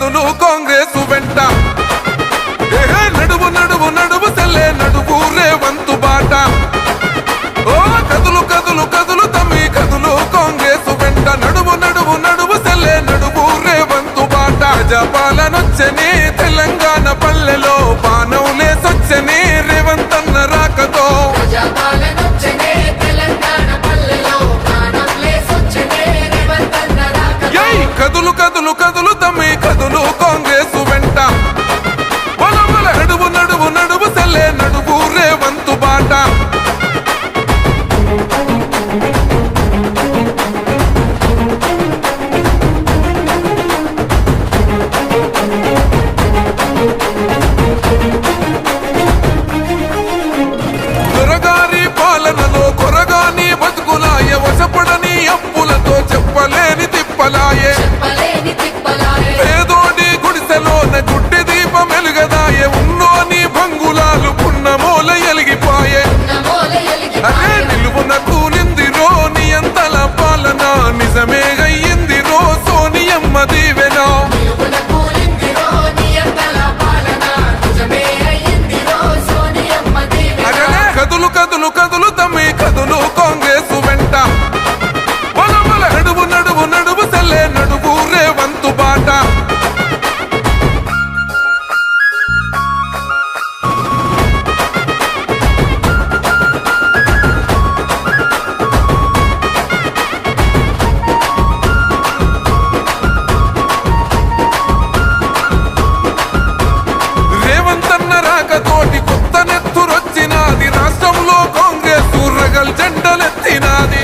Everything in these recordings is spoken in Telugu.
కదులు కాంగ్రెస్ వెంట నడువు నడువు నడువు సెల్లే నడువు రేవంతు బాట ఓ కదులు కదులు కదులు తమ్మి కదులు కాంగ్రెస్ వెంట నడువు నడువు నడువు సెల్లే నడువు రేవంతు బాట ప్రజాపాలనొచ్చని తెలంగాణ పల్లెలో బాణంలేసొచ్చని రేవంతన్న రాకతో కదులు కదులు కదులు తమ్మి కదులు కాంగ్రెస్ వెంట నడువు నడువు నడువు సెల్లే నడువు రేవంతు బాట దొరగారి పాలనలో కొరగాని బతుకులాయ వశపడని అప్పులతో చెప్పలేని తిప్పలాయే పేదోడి గుడిసెలోన గుడ్డి దీపం వెలుగదాయే ఉన్నోని భంగులాలు పున్నమూల ఎలిగిపాయే అదే నిలువున కూలిందిరో నియంతల పాలన నిజమే అయ్యిందిరో సోనియమ్మ దీవెనా కదులు కదులు కదులు తమ్మి కదులు కాంగ్రెస్ వెంట నడువు నడువు నడువు సెల్లే నడువు రేవంతు బాట రేవంతన్న రాకతోటి కొత్త నెత్తురొచ్చినాది రాష్ట్రంలో కాంగ్రెస్ రగల్ జెండలెత్తినాది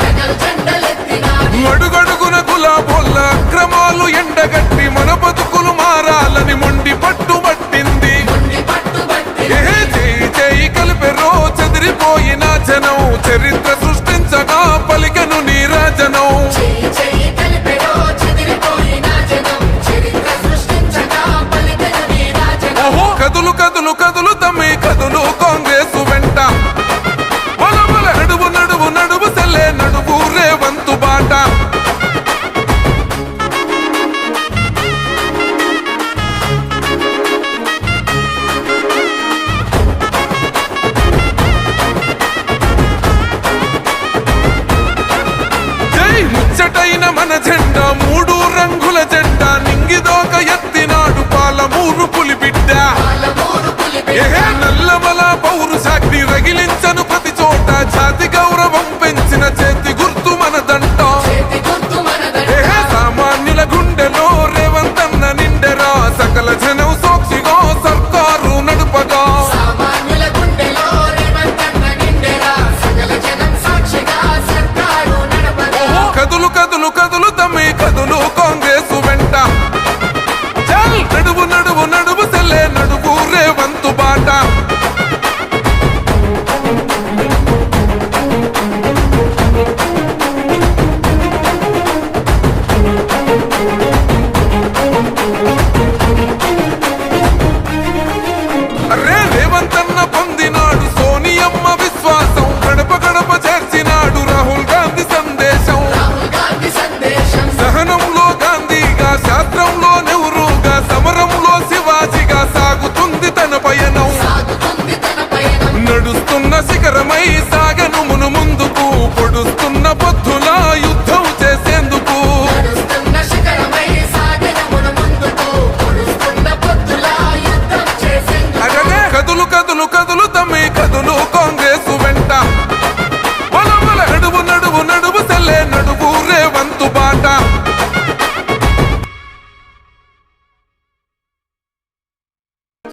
అడుగడుగున గులాబోళ్ళ అక్రమాలు ఎండగట్టి మన బతుకులు మారాలని మొండి పట్టుబట్టింది చేయి చేయి కలిపెరో చెదిరిపోయిన జనం చరిత్ర సృష్టించగా పలికెను నీరాజనం కదులు కదులు కదులు తమ్మి కదులు కాంగ్రెస్ వెంట నడువు నడువు నడువు సెల్లే నడువు రేవంతు బాట జై ముచ్చటైన మన జెండా మూడు రంగుల జెండా నింగిదోక ఎత్తినాడు పాలమూరు పులిబిడ్డ నల్లమల పౌరుషాగ్ని రగిలించను ప్రతి చోట జాతి గౌరవం పెంచిన చేతి గుర్తు మనదంట సామాన్యుల గుండెలో రేవంతన్న నిండెరా సకల జనం సాక్షిగా సర్కారు నడుపగా కదులు కదులు కదులు తమ్మి కదులు కాంగ్రెస్ వెంట నడువు నడువు నడువు సెల్లే నడువు రేవంతు బాట రేవంతన్న పొందినాడు సోనియమ్మ విశ్వాసం గడప గడప చేర్చినాడు రాహుల్ గాంధీ సందేశం సహనంలో గాంధీగా శాస్త్రంలో నెహ్రూగా సమరంలో శివాజీగా సాగుతుంది తన పయనం నడుస్తున్న శిఖరమై సాగను మును ముందుకు పొడుస్తున్న పొద్దులా